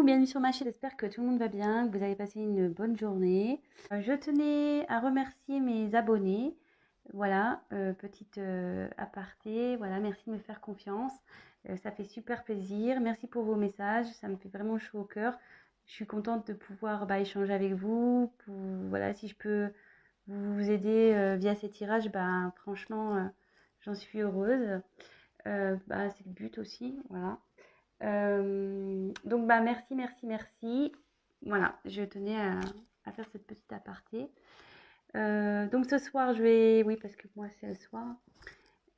bienvenue sur ma chaîne. J'espère que tout le monde va bien, que vous avez passé une bonne journée. Je tenais à remercier mes abonnés. Voilà, petite aparté. Voilà, merci de me faire confiance. Ça fait super plaisir. Merci pour vos messages. Ça me fait vraiment chaud au cœur. Je suis contente de pouvoir échanger avec vous. Voilà, si je peux vous aider via ces tirages, franchement, j'en suis heureuse. C'est le but aussi. Voilà. Donc merci. Voilà, je tenais à faire cette petite aparté. Donc ce soir, oui, parce que moi c'est le soir,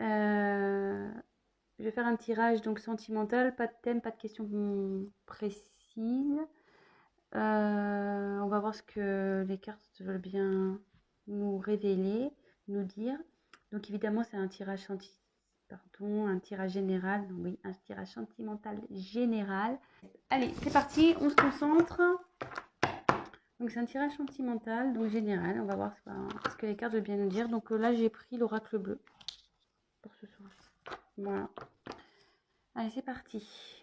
je vais faire un tirage donc sentimental, pas de thème, pas de questions précises. On va voir ce que les cartes veulent bien nous révéler, nous dire. Donc évidemment, c'est un tirage un tirage général. Oui, un tirage sentimental général. Allez, c'est parti, on se concentre. Donc c'est un tirage sentimental, donc général. On va voir ce que les cartes veulent bien nous dire. Donc là, j'ai pris l'oracle bleu pour ce soir. Voilà. Allez, c'est parti.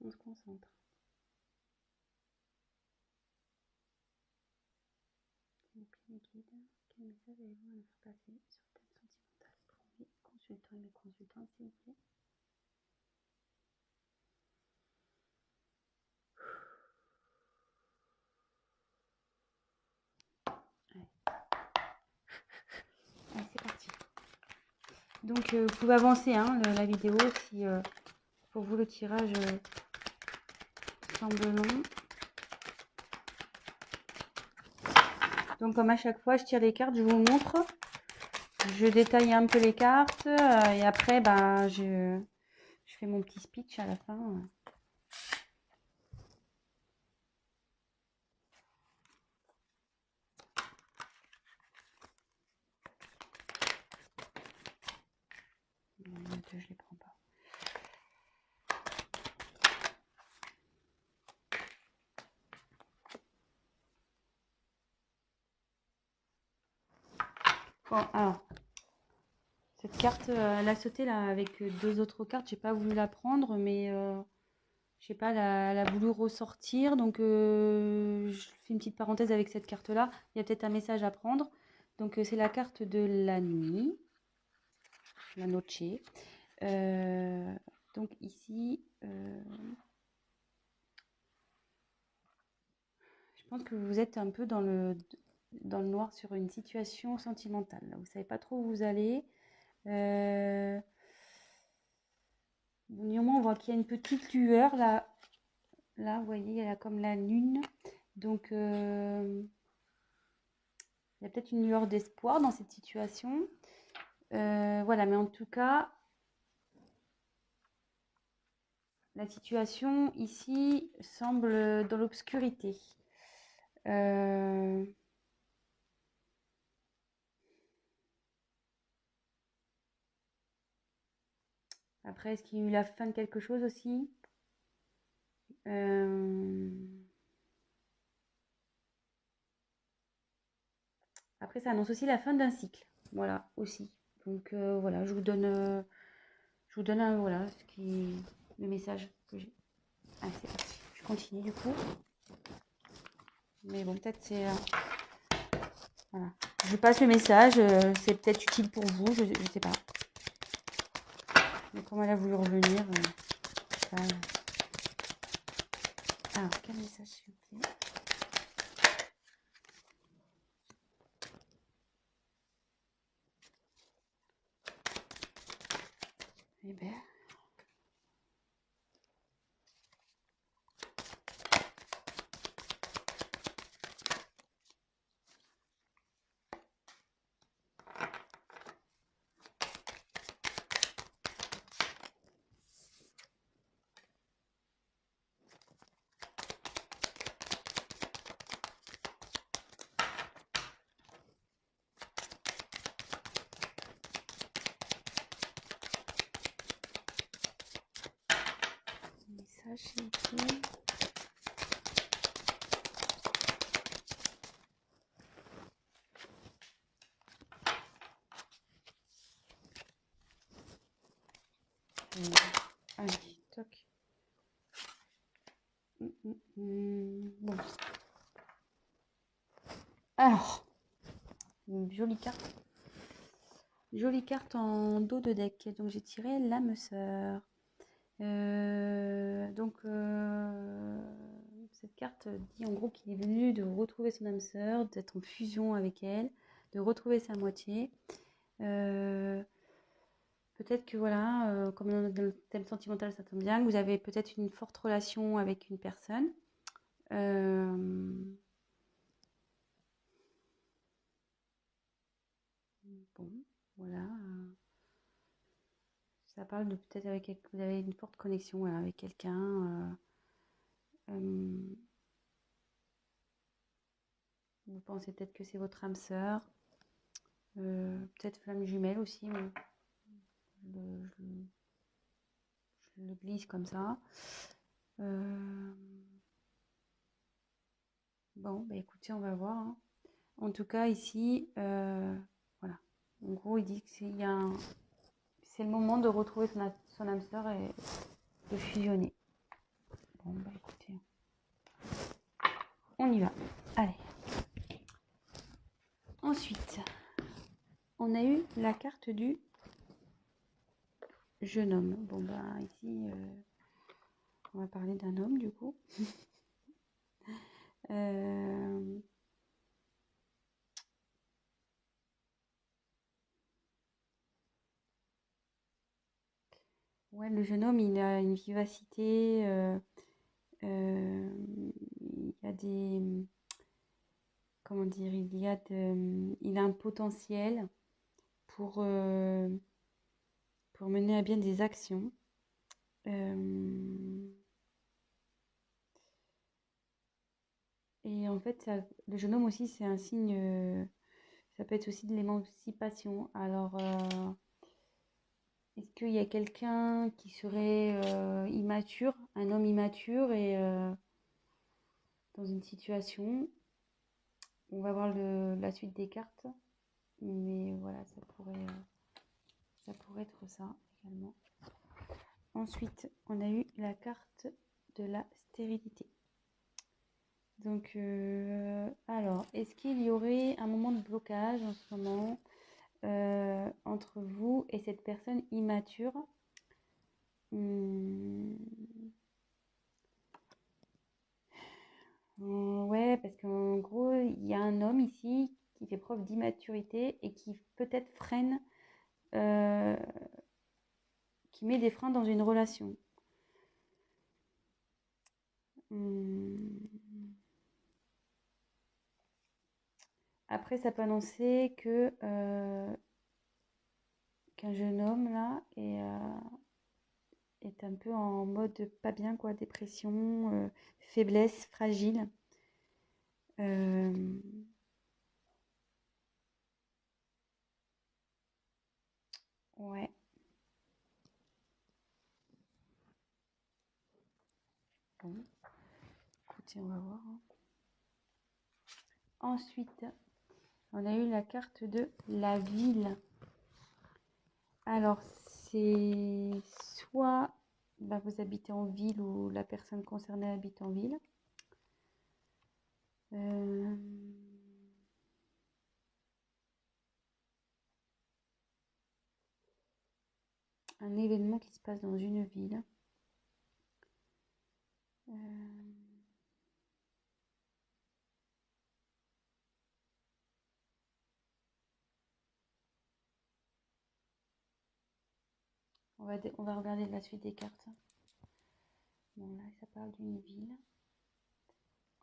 On se concentre. Quel message allez-vous me faire passer sur le thème sentimental pour mes consultants et mes consultantes, s'il vous plaît? Allez, c'est parti. Donc vous pouvez avancer la vidéo si pour vous le tirage semble long. Donc comme à chaque fois je tire les cartes, je vous montre, je détaille un peu les cartes et après je fais mon petit speech à la fin. Je les prends pas. Bon, alors cette carte elle a sauté là avec deux autres cartes, j'ai pas voulu la prendre, mais je sais pas, elle a voulu ressortir, donc je fais une petite parenthèse avec cette carte là. Il y a peut-être un message à prendre. Donc c'est la carte de la nuit, la noche. Donc ici, je pense que vous êtes un peu dans le noir sur une situation sentimentale. Là. Vous savez pas trop où vous allez. Néanmoins, on voit qu'il y a une petite lueur là. Là, vous voyez, elle a comme la lune. Donc, il y a peut-être une lueur d'espoir dans cette situation. Voilà, mais en tout cas, la situation ici semble dans l'obscurité. Après, est-ce qu'il y a eu la fin de quelque chose aussi? Après, ça annonce aussi la fin d'un cycle. Voilà, aussi. Donc, voilà, je vous donne voilà, le message que j'ai. Allez, c'est parti. Je continue du coup. Mais bon, peut-être c'est... voilà. Je passe le message. C'est peut-être utile pour vous. Je sais pas. Mais comment elle a voulu revenir Alors, quel message s'il vous plaît? Eh bien... message s'il vous plaît. Allez, toc. Bon. Alors, une jolie carte. Jolie carte en dos de deck. Donc j'ai tiré l'âme sœur. Cette carte dit en gros qu'il est venu de retrouver son âme sœur, d'être en fusion avec elle, de retrouver sa moitié. Peut-être que voilà, comme dans le thème sentimental, ça tombe bien, que vous avez peut-être une forte relation avec une personne. Bon, voilà. Ça parle de peut-être avec vous avez une forte connexion voilà, avec quelqu'un. Vous pensez peut-être que c'est votre âme sœur. Peut-être flamme jumelle aussi. Je le glisse comme ça. Bon, bah écoutez, on va voir. Hein. En tout cas, ici, voilà. En gros, il dit que c'est le moment de retrouver son âme sœur et de fusionner. Bon, bah écoutez, on y va. Allez. Ensuite, on a eu la carte du jeune homme. Bon, bah ici, on va parler d'un homme du coup. Ouais, le jeune homme, il a une vivacité. Il y a des. Comment dire, il a un potentiel pour mener à bien des actions. Et en fait, le jeune homme aussi, c'est un signe, ça peut être aussi de l'émancipation. Alors, est-ce qu'il y a quelqu'un qui serait immature, un homme immature et dans une situation, on va voir la suite des cartes, mais voilà, ça pourrait être ça également. Ensuite, on a eu la carte de la stérilité. Donc, alors, est-ce qu'il y aurait un moment de blocage en ce moment entre vous et cette personne immature? Ouais, parce qu'en gros, il y a un homme ici qui fait preuve d'immaturité et qui peut-être freine, qui met des freins dans une relation. Après, ça peut annoncer que qu'un jeune homme là est un peu en mode pas bien, quoi, dépression, faiblesse, fragile. Ouais. Bon. Écoutez, on va voir. Hein. Ensuite, on a eu la carte de la ville. Alors, c'est soit bah, vous habitez en ville ou la personne concernée habite en ville. Un événement qui se passe dans une ville. On va regarder la suite des cartes. Bon, là, ça parle d'une ville.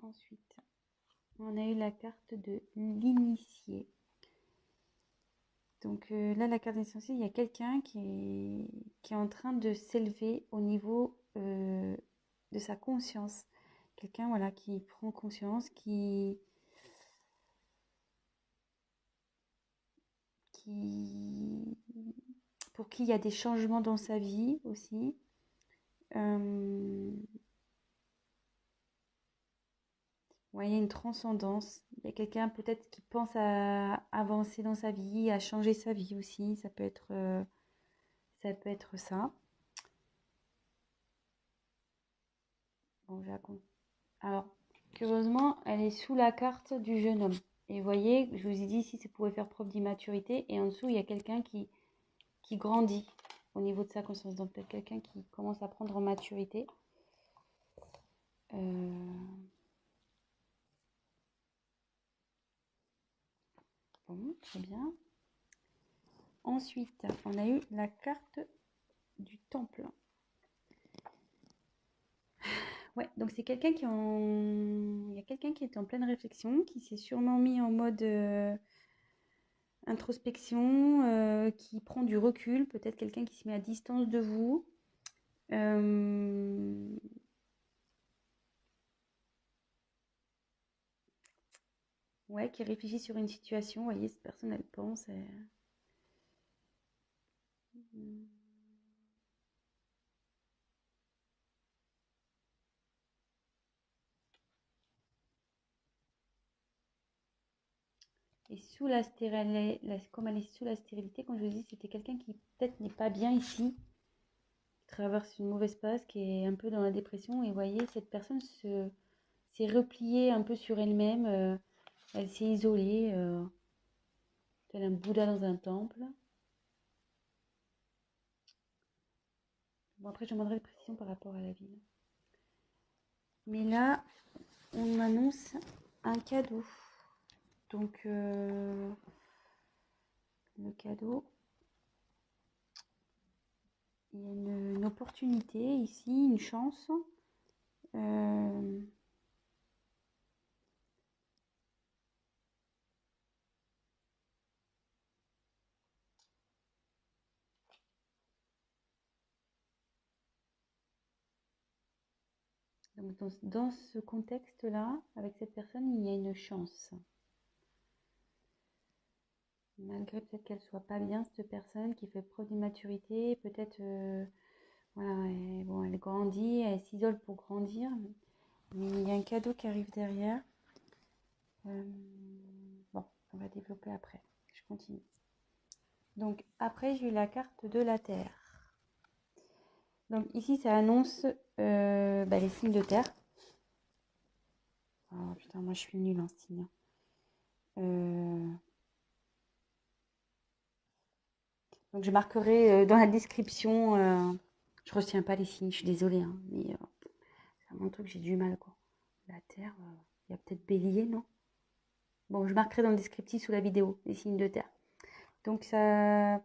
Ensuite, on a eu la carte de l'initié. Donc là, la carte essentielle, il y a quelqu'un qui est en train de s'élever au niveau de sa conscience. Quelqu'un voilà, qui prend conscience, pour qui il y a des changements dans sa vie aussi. Ouais, il y a une transcendance. Il y a quelqu'un peut-être qui pense à avancer dans sa vie, à changer sa vie aussi. Ça peut être ça. Bon, Alors, curieusement, elle est sous la carte du jeune homme. Et vous voyez, je vous ai dit ici, ça pouvait faire preuve d'immaturité. Et en dessous, il y a quelqu'un qui grandit au niveau de sa conscience. Donc, peut-être quelqu'un qui commence à prendre en maturité. Bon, très bien. Ensuite, on a eu la carte du temple. Ouais, donc c'est quelqu'un il y a quelqu'un qui est en pleine réflexion, qui s'est sûrement mis en mode introspection, qui prend du recul, peut-être quelqu'un qui se met à distance de vous. Ouais, qui réfléchit sur une situation. Vous voyez, cette personne, elle pense. Et sous la stérilité, comme elle est sous la stérilité, comme je vous dis, c'était quelqu'un qui peut-être n'est pas bien ici, qui traverse une mauvaise passe, qui est un peu dans la dépression. Et vous voyez, cette personne s'est repliée un peu sur elle-même. Elle s'est isolée, tel un Bouddha dans un temple. Bon, après, je demanderai des précisions par rapport à la ville. Mais là, on m'annonce un cadeau. Donc, le cadeau, il y a une opportunité ici, une chance. Donc, dans ce contexte-là, avec cette personne, il y a une chance. Malgré peut-être qu'elle soit pas bien, cette personne qui fait preuve d'immaturité, peut-être, voilà, elle grandit, elle s'isole pour grandir. Mais il y a un cadeau qui arrive derrière. Bon, on va développer après. Je continue. Donc après, j'ai eu la carte de la Terre. Donc ici, ça annonce les signes de terre. Oh putain, moi je suis nulle en signe. Donc je marquerai dans la description. Je retiens pas les signes, je suis désolée, hein, mais c'est un truc, j'ai du mal quoi. La Terre, il y a peut-être Bélier, non? Bon, je marquerai dans le descriptif sous la vidéo les signes de terre. Donc ça,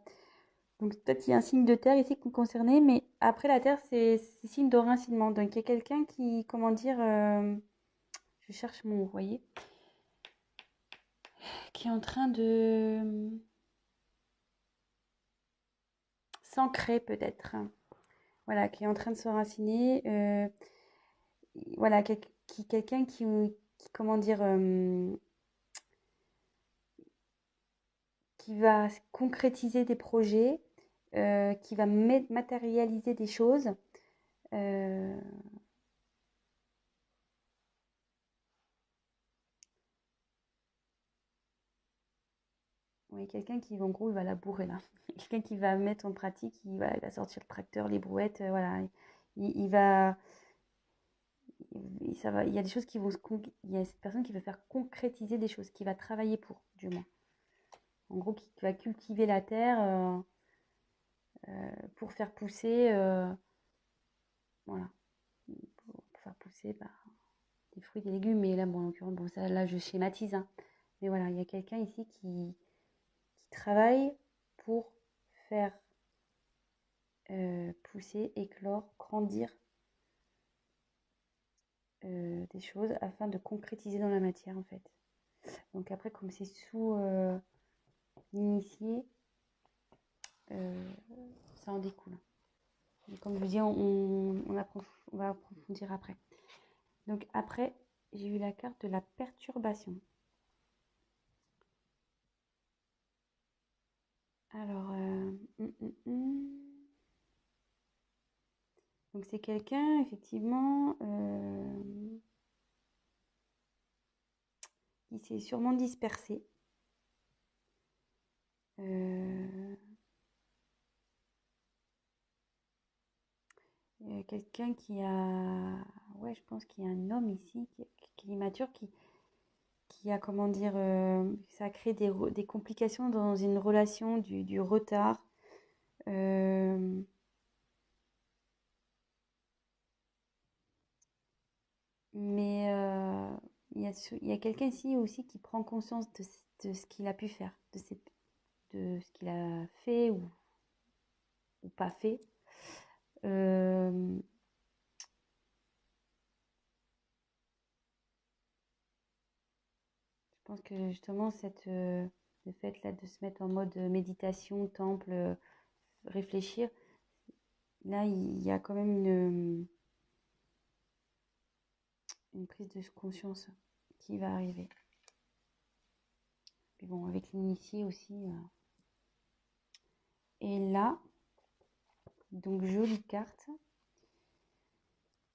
donc peut-être il y a un signe de terre ici concerné, mais après la terre c'est signe de rincinement. Donc il y a quelqu'un qui, comment dire, je cherche mon mot, vous voyez, qui est en train de s'ancrer peut-être. Voilà, qui est en train de se raciner. Voilà, quelqu'un qui, comment dire, qui va concrétiser des projets, qui va matérialiser des choses. Oui, quelqu'un qui, en gros, il va la bourrer là. Quelqu'un qui va mettre en pratique, il va sortir le tracteur, les brouettes, voilà. Il va, ça va, il y a des choses qui vont il y a cette personne qui va faire concrétiser des choses, qui va travailler pour, du moins. En gros, qui va cultiver la terre pour faire pousser, voilà, pour faire pousser des fruits, des légumes. Mais là, bon, en l'occurrence, bon, ça, là, je schématise, hein. Mais voilà, il y a quelqu'un ici qui travaille pour faire pousser, éclore, grandir des choses afin de concrétiser dans la matière en fait. Donc après, comme c'est sous l'initié, ça en découle. Et comme je vous dis, on va approfondir après. Donc après, j'ai eu la carte de la perturbation. Alors, donc c'est quelqu'un effectivement qui s'est sûrement dispersé. Quelqu'un qui a, ouais, je pense qu'il y a un homme ici qui est immature, qui a, comment dire, ça a créé des complications dans une relation, du retard. Euh, mais il y a quelqu'un ici aussi qui prend conscience de ce qu'il a pu faire, de ce qu'il a fait ou pas fait. Euh, je pense que justement, le fait là de se mettre en mode méditation, temple, réfléchir, là, il y a quand même une prise de conscience qui va arriver. Puis bon, avec l'initié aussi. Et là, donc jolie carte.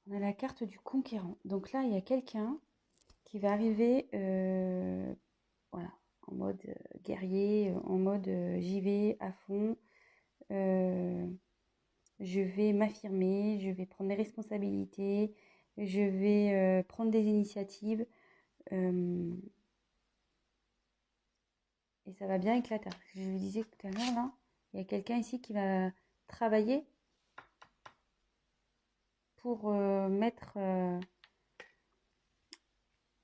On a la carte du conquérant. Donc là, il y a quelqu'un qui va arriver voilà, en mode guerrier, en mode j'y vais à fond, je vais m'affirmer, je vais prendre mes responsabilités, je vais prendre des initiatives et ça va bien éclater. Je vous disais tout à l'heure, là, il y a quelqu'un ici qui va travailler pour mettre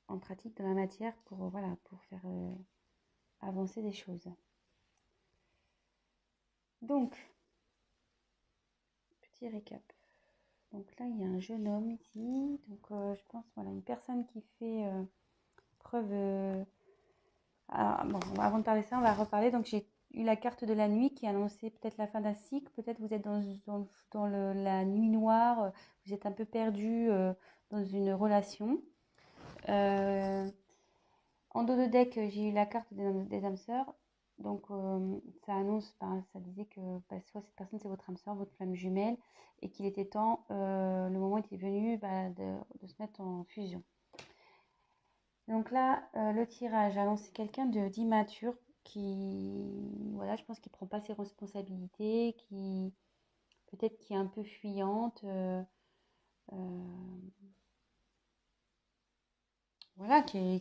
en pratique de la matière pour, voilà, pour faire avancer des choses. Donc, petit récap. Donc là, il y a un jeune homme ici. Donc, je pense, voilà, une personne qui fait preuve... bon, avant de parler ça, on va reparler. Donc, j'ai eu la carte de la nuit qui annonçait peut-être la fin d'un cycle. Peut-être vous êtes dans la nuit noire. Vous êtes un peu perdu dans une relation. En dos de deck, j'ai eu la carte des âmes sœurs. Donc, ça annonce, ça disait que soit cette personne, c'est votre âme sœur, votre flamme jumelle, et qu'il était temps, le moment était venu de se mettre en fusion. Donc là, le tirage annonce quelqu'un d'immature voilà, je pense qu'il ne prend pas ses responsabilités, peut-être qui est un peu fuyante, voilà, qui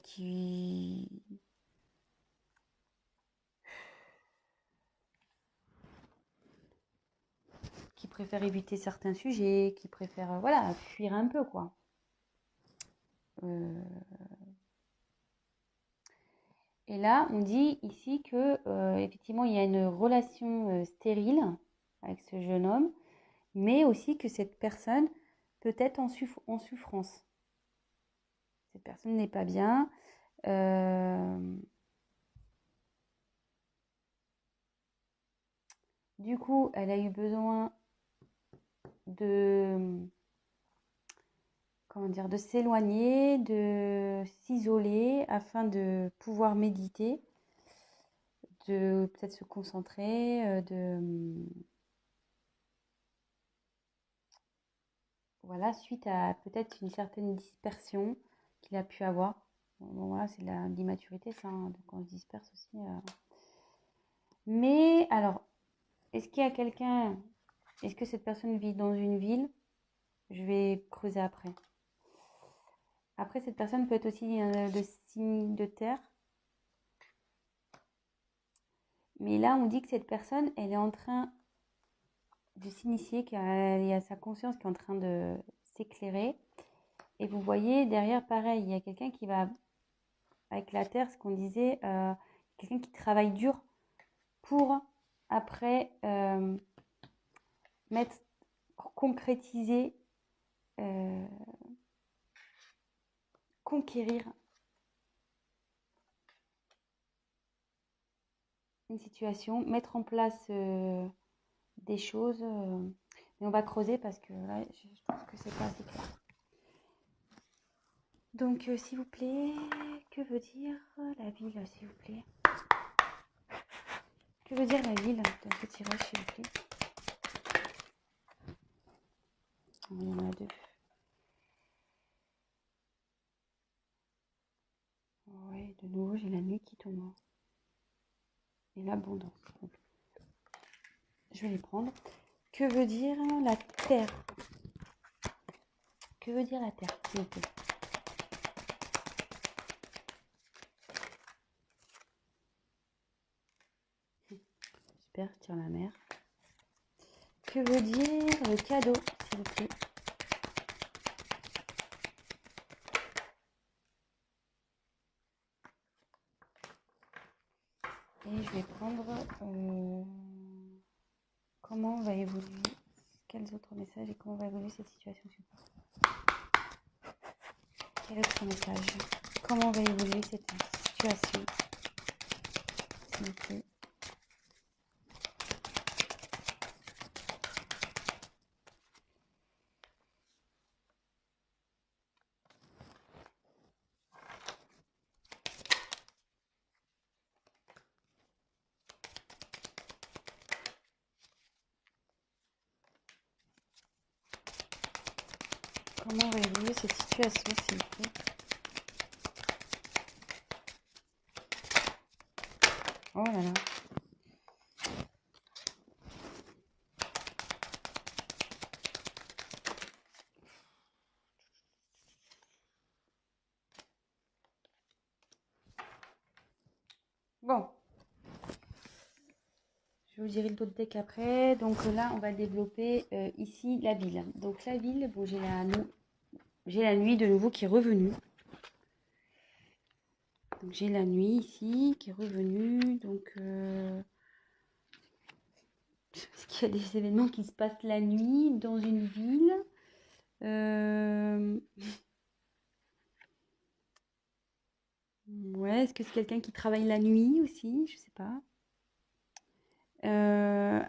préfère éviter certains sujets, qui préfère voilà, fuir un peu, quoi. Et là, on dit ici que effectivement, il y a une relation stérile avec ce jeune homme, mais aussi que cette personne peut être en souffrance. Cette personne n'est pas bien. Du coup, elle a eu besoin de comment dire, de s'éloigner, de s'isoler afin de pouvoir méditer, de peut-être se concentrer, voilà, suite à peut-être une certaine dispersion qu'il a pu avoir. Bon, voilà, c'est de l'immaturité, ça, hein, donc on se disperse aussi. Mais alors, est-ce qu'il y a quelqu'un, est-ce que cette personne vit dans une ville? Je vais creuser après. Après, cette personne peut être aussi de signe de terre. Mais là, on dit que cette personne, elle est en train de s'initier, qu'il y a sa conscience qui est en train de s'éclairer. Et vous voyez, derrière, pareil, il y a quelqu'un qui va, avec la terre, ce qu'on disait, quelqu'un qui travaille dur pour, après, concrétiser, conquérir une situation, mettre en place des choses. Mais on va creuser parce que là, je trouve que c'est pas assez clair. Donc, s'il vous plaît, que veut dire la ville, s'il vous plaît? Que veut dire la ville dans ce tirage, s'il vous plaît? Il y en a deux. Ouais, de nouveau, j'ai la nuit qui tombe. Et l'abondance. Je vais les prendre. Que veut dire la terre? Que veut dire la Terre, s'il vous plaît? Super, je tire la mer. Que veut dire le cadeau, s'il vous plaît? Et je vais prendre comment va évoluer, quels autres messages et comment va évoluer cette situation. Quel autre message? Comment va évoluer cette situation, s'il vous plaît? Comment va évoluer cette situation, s'il vous plaît? Oh là là. Bon, je vous dirai le d'autres deck après. Donc là, on va développer ici la ville. Donc la ville, bon, j'ai la nuit de nouveau qui est revenue. Donc j'ai la nuit ici qui est revenue. Donc est-ce qu'il y a des événements qui se passent la nuit dans une ville? Ouais, est-ce que c'est quelqu'un qui travaille la nuit aussi? Je sais pas.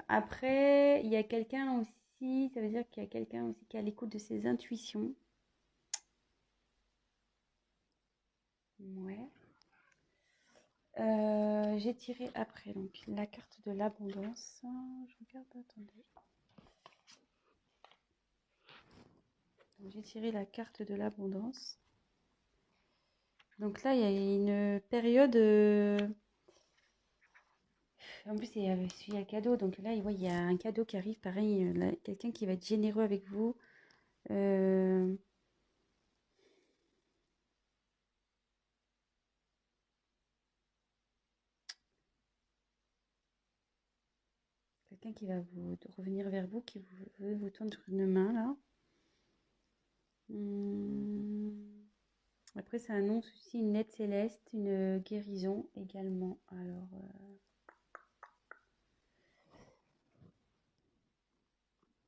Après, il y a quelqu'un aussi, ça veut dire qu'il y a quelqu'un aussi qui est à l'écoute de ses intuitions. Ouais. J'ai tiré après donc la carte de l'abondance. Je regarde, attendez. J'ai tiré la carte de l'abondance. Donc là, il y a une période. En plus, il y a cadeau. Donc là, il y a un cadeau qui arrive. Pareil, quelqu'un qui va être généreux avec vous. Quelqu'un qui va revenir vers vous, qui veut vous tendre une main là. Après, ça annonce aussi une aide céleste, une guérison également. Alors,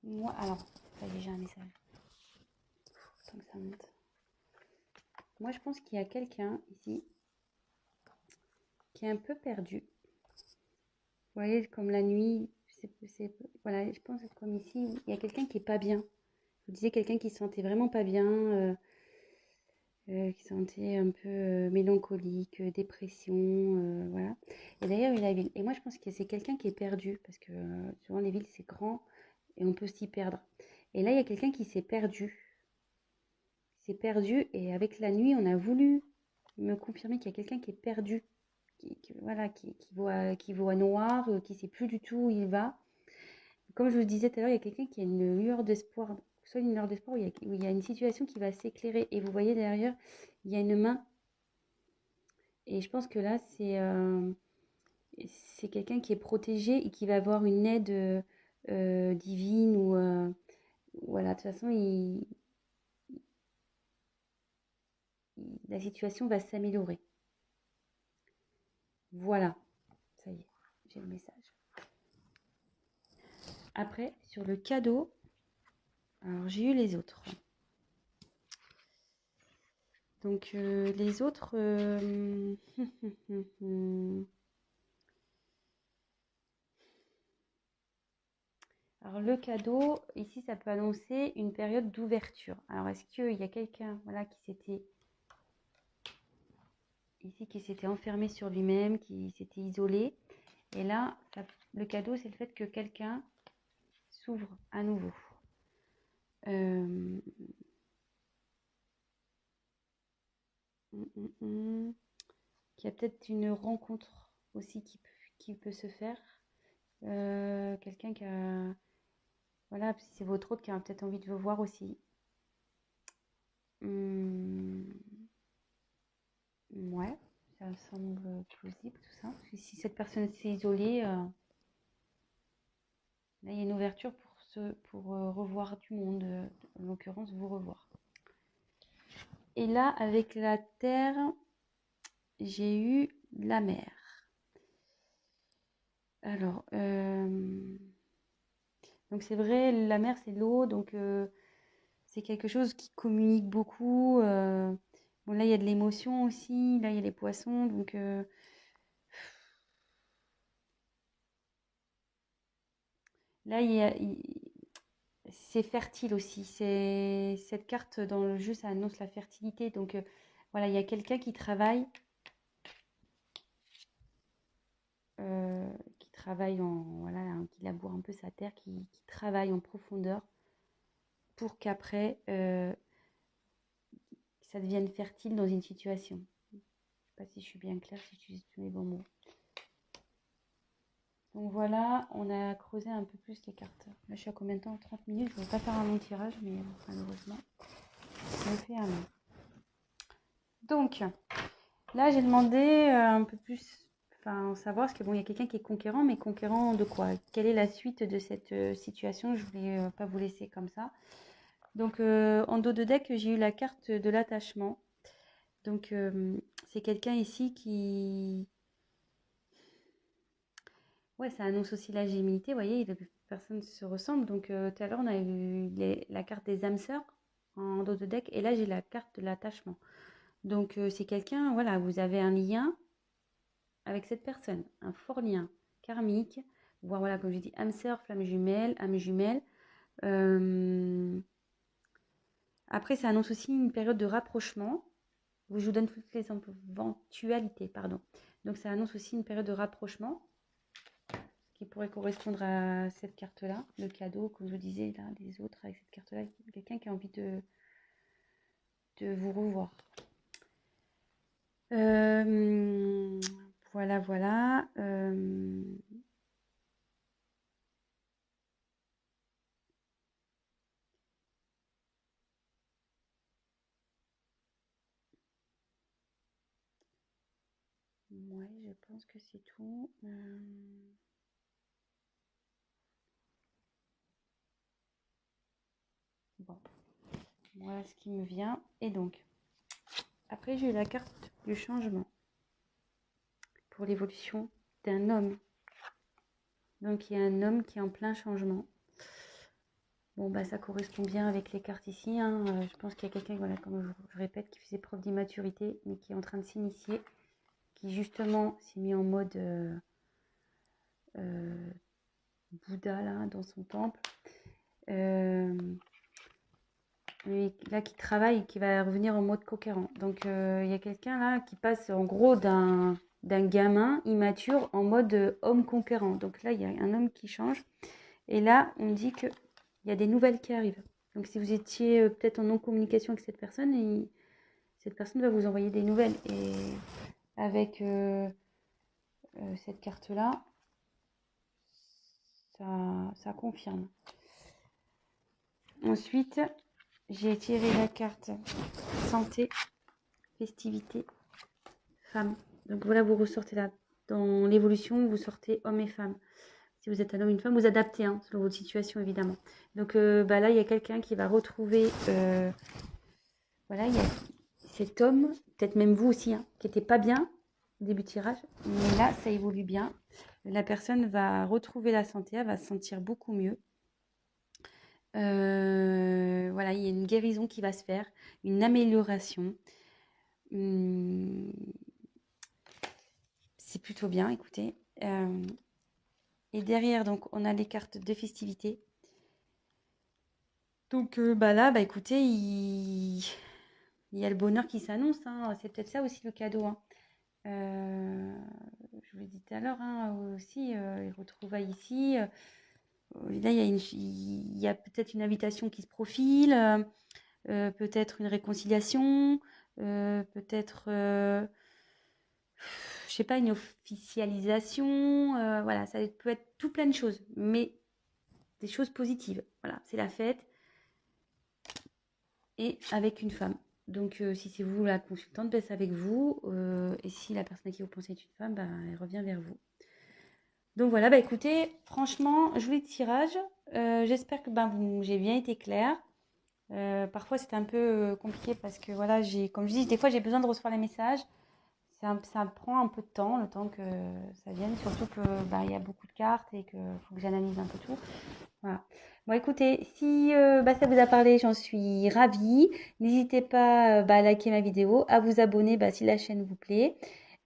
moi, alors, ça y est, j'ai un message. Tant que ça monte. Moi, je pense qu'il y a quelqu'un ici qui est un peu perdu. Vous voyez, comme la nuit, voilà, je pense que comme ici, il y a quelqu'un qui est pas bien. Vous disiez quelqu'un qui se sentait vraiment pas bien, qui se sentait un peu mélancolique, dépression, voilà. Et d'ailleurs, il y a la ville. Et moi, je pense que c'est quelqu'un qui est perdu, parce que souvent les villes, c'est grand et on peut s'y perdre. Et là, il y a quelqu'un qui s'est perdu. Il s'est perdu et avec la nuit, on a voulu me confirmer qu'il y a quelqu'un qui est perdu, voilà, qui voit noir, qui ne sait plus du tout où il va. Comme je vous disais tout à l'heure, il y a quelqu'un qui a une lueur d'espoir, soit une lueur d'espoir où il y a une situation qui va s'éclairer. Et vous voyez derrière, il y a une main. Et je pense que là, c'est quelqu'un qui est protégé et qui va avoir une aide divine ou voilà. De toute façon, la situation va s'améliorer. Voilà, ça y est, j'ai le message. Après, sur le cadeau, alors j'ai eu les autres. Donc les autres, alors le cadeau, ici, ça peut annoncer une période d'ouverture. Alors est-ce qu'il y a quelqu'un, voilà, qui s'était enfermé sur lui-même, qui s'était isolé? Et là, le cadeau, c'est le fait que quelqu'un s'ouvre à nouveau. Qu'il y a peut-être une rencontre aussi qui peut se faire. Quelqu'un qui a... Voilà, si c'est votre autre qui a peut-être envie de vous voir aussi. Ouais, ça semble plausible tout ça. Parce que si cette personne s'est isolée, là il y a une ouverture pour revoir du monde, en l'occurrence vous revoir. Et là, avec la terre, j'ai eu la mer. Alors, donc c'est vrai, la mer c'est l'eau, donc c'est quelque chose qui communique beaucoup. Bon, là il y a de l'émotion aussi, là il y a les poissons, donc là c'est fertile aussi. C'est cette carte dans le jeu, ça annonce la fertilité. Donc voilà, il y a quelqu'un qui travaille voilà, hein, qui laboure un peu sa terre, qui travaille en profondeur pour qu'après ça devienne fertile dans une situation. Je ne sais pas si je suis bien claire, si j'utilise tous les bons mots. Donc voilà, on a creusé un peu plus les cartes. Là, je suis à combien de temps? 30 minutes. Je ne vais pas faire un long tirage, mais malheureusement, je me fais un long. Donc, là, j'ai demandé un peu plus, savoir, parce que bon, il y a quelqu'un qui est conquérant, mais conquérant de quoi? Quelle est la suite de cette situation? Je voulais pas vous laisser comme ça. Donc, en dos de deck, j'ai eu la carte de l'attachement. Donc, c'est quelqu'un ici qui... Ouais, ça annonce aussi la gémilité. Vous voyez, les personnes se ressemblent. Donc, tout à l'heure, on a eu la carte des âmes sœurs en dos de deck. Et là, j'ai la carte de l'attachement. Donc, c'est quelqu'un, voilà, vous avez un lien avec cette personne. Un fort lien karmique. Voire, voilà, comme je dis, âme sœur, flamme jumelle, âme jumelle. Après, ça annonce aussi une période de rapprochement. Je vous donne toutes les éventualités, pardon. Donc, ça annonce aussi une période de rapprochement qui pourrait correspondre à cette carte-là, le cadeau, comme je vous disais, là, les autres avec cette carte-là, quelqu'un qui a envie de vous revoir. Voilà, voilà. Ouais, je pense que c'est tout. Bon, voilà ce qui me vient. Et donc, après, j'ai eu la carte du changement pour l'évolution d'un homme. Donc, il y a un homme qui est en plein changement. Bon, bah, ça correspond bien avec les cartes ici, hein. Je pense qu'il y a quelqu'un, voilà, comme je répète, qui faisait preuve d'immaturité, mais qui est en train de s'initier, qui justement s'est mis en mode Bouddha, là, dans son temple. Mais là, qui travaille et qui va revenir en mode conquérant. Donc, il y a quelqu'un, là, qui passe, en gros, d'un gamin immature en mode homme conquérant. Donc là, il y a un homme qui change. Et là, on dit qu'il y a des nouvelles qui arrivent. Donc, si vous étiez peut-être en non-communication avec cette personne, cette personne va vous envoyer des nouvelles. Et avec cette carte-là, ça confirme. Ensuite, j'ai tiré la carte santé, festivité, femme. Donc voilà, vous ressortez là. Dans l'évolution, vous sortez homme et femme. Si vous êtes un homme ou une femme, vous adaptez, hein, selon votre situation, évidemment. Donc là, il y a quelqu'un qui va retrouver... voilà, il y a cet homme, peut-être même vous aussi, hein, qui n'était pas bien au début de tirage. Mais là, ça évolue bien. La personne va retrouver la santé, elle va se sentir beaucoup mieux. Voilà, il y a une guérison qui va se faire, une amélioration. C'est plutôt bien, écoutez. Et derrière, donc, on a les cartes de festivité. Donc là, écoutez, il y a le bonheur qui s'annonce, hein. C'est peut-être ça aussi le cadeau, hein. Je vous l'ai dit tout à l'heure, hein, aussi, les retrouvailles ici. Là, il y a peut-être une invitation qui se profile, peut-être une réconciliation, peut-être, je sais pas, une officialisation. Voilà, ça peut être tout plein de choses, mais des choses positives. Voilà, c'est la fête et avec une femme. Donc, si c'est vous la consultante, ben, c'est avec vous. Et si la personne à qui vous pensez est une femme, ben, elle revient vers vous. Donc voilà, bah écoutez, franchement, joli tirage. J'espère que ben, j'ai bien été claire. Parfois, c'était un peu compliqué parce que voilà, comme je dis, des fois, j'ai besoin de recevoir les messages. Ça prend un peu de temps, le temps que ça vienne, surtout que bah, il y a beaucoup de cartes et qu'il faut que j'analyse un peu tout. Voilà. Bon, écoutez, si bah, ça vous a parlé, j'en suis ravie. N'hésitez pas bah, à liker ma vidéo, à vous abonner bah, si la chaîne vous plaît.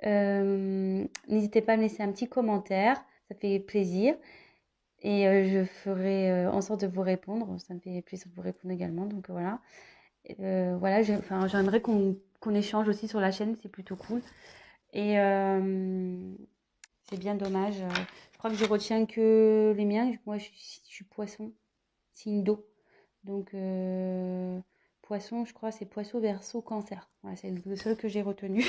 N'hésitez pas à me laisser un petit commentaire, ça fait plaisir. Et je ferai en sorte de vous répondre. Ça me fait plaisir de vous répondre également. Donc voilà. Voilà, j'aimerais qu'on échange aussi sur la chaîne, c'est plutôt cool. Et c'est bien dommage. Je crois que je retiens que les miens. Moi, je suis poisson, signe d'eau. Donc, poisson, je crois, c'est poisson, verseau, cancer. Voilà, c'est le seul que j'ai retenu.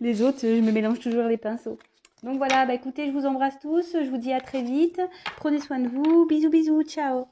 Les autres, je me mélange toujours les pinceaux. Donc voilà, bah écoutez, je vous embrasse tous. Je vous dis à très vite. Prenez soin de vous. Bisous, bisous. Ciao.